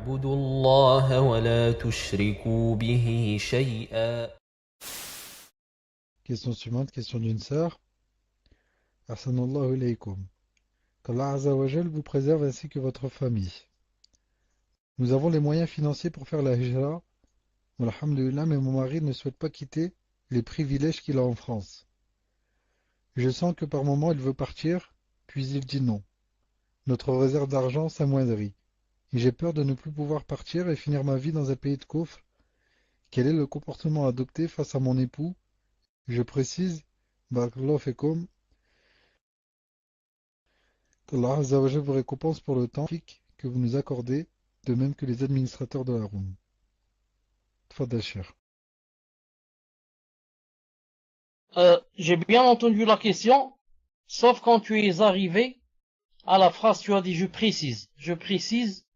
اعبدوا الله ولا تشركوا به شيئا. Question suivante, question d'une sœur. Ahsanallahu ilaykum. Qu'Allah Azza wa Jal vous préserve ainsi que votre famille. Nous avons les moyens financiers pour faire la hijra. Alhamdulillah, mais mon mari ne souhaite pas quitter les privilèges qu'il a en France. Je sens que par moment il veut partir, puis il dit non. Notre réserve d'argent s'amoindrit. Et j'ai peur de ne plus pouvoir partir et finir ma vie dans un pays de coffre. Quel est le comportement à adopter face à mon époux? Je précise, Barakallahu fekoum, qu'Allah Azza wa Jal vous récompense pour le temps que vous nous accordez, de même que les administrateurs de la room. Tfadal Cheikh. J'ai bien entendu la question, sauf quand tu es arrivé à la phrase, tu as dit je précise. Je précise,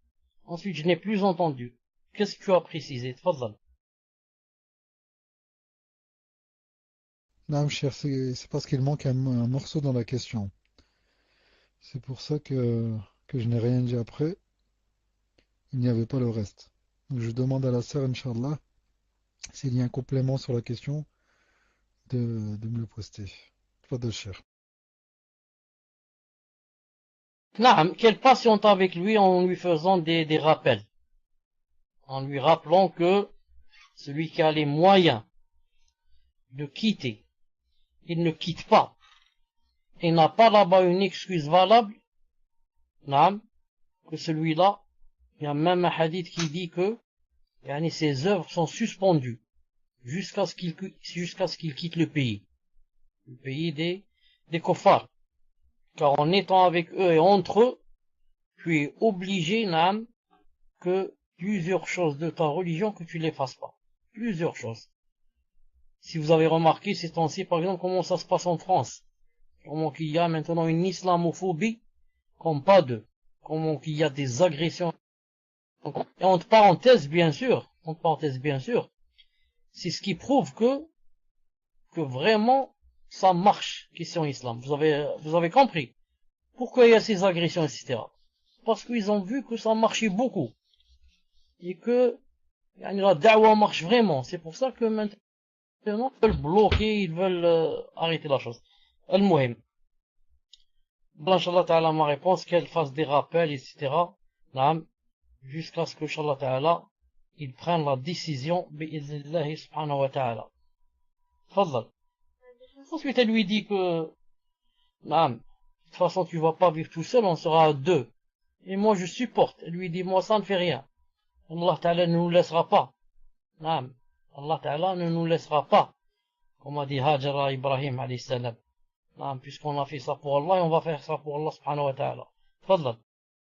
ensuite je n'ai plus entendu. Qu'est-ce que tu as précisé? Tfadal. Non, Cheikh, c'est parce qu'il manque un morceau dans la question. C'est pour ça que je n'ai rien dit après. Il n'y avait pas le reste. Donc je demande à la sœur, Inch'Allah, s'il y a un complément sur la question, de me le poster. Tfadal Cheikh. Naam, qu'elle patiente avec lui en lui faisant des rappels. En lui rappelant que celui qui a les moyens de quitter, il ne quitte pas. Il n'a pas là-bas une excuse valable. Naam, que celui-là, il y a même un hadith qui dit que ses œuvres sont suspendues jusqu'à ce qu'il quitte le pays des koffars. Car en étant avec eux et entre eux, tu es obligé, Naam, que plusieurs choses de ta religion que tu les fasses pas. Plusieurs choses. Si vous avez remarqué ces temps-ci, par exemple, comment ça se passe en France. Comment qu'il y a maintenant une islamophobie comme pas deux. Comment qu'il y a des agressions. Et entre parenthèses, bien sûr, c'est ce qui prouve que vraiment, ça marche, question islam. Vous avez compris. Pourquoi il y a ces agressions, etc. Parce qu'ils ont vu que ça marchait beaucoup. Et que, la da'wa marche vraiment. C'est pour ça que maintenant, ils veulent bloquer, ils veulent arrêter la chose. Al-Muhim. Inch'Allah ta'ala, ma réponse, qu'elle fasse des rappels, etc. Naam, jusqu'à ce que, Inch'Allah ta'ala, ils prennent la décision, bi'idhnillahi subhanahu wa ta'ala. Fadal. Ensuite, elle lui dit que, naam, de toute façon, tu vas pas vivre tout seul, on sera à deux. Et moi, je supporte. Elle lui dit, moi, ça ne fait rien. Allah ta'ala ne nous laissera pas. Naam. Allah ta'ala ne nous laissera pas. Comme a dit Hajara Ibrahim alayhi salam. Naam, puisqu'on a fait ça pour Allah, et on va faire ça pour Allah subhanahu wa ta'ala. Fadal.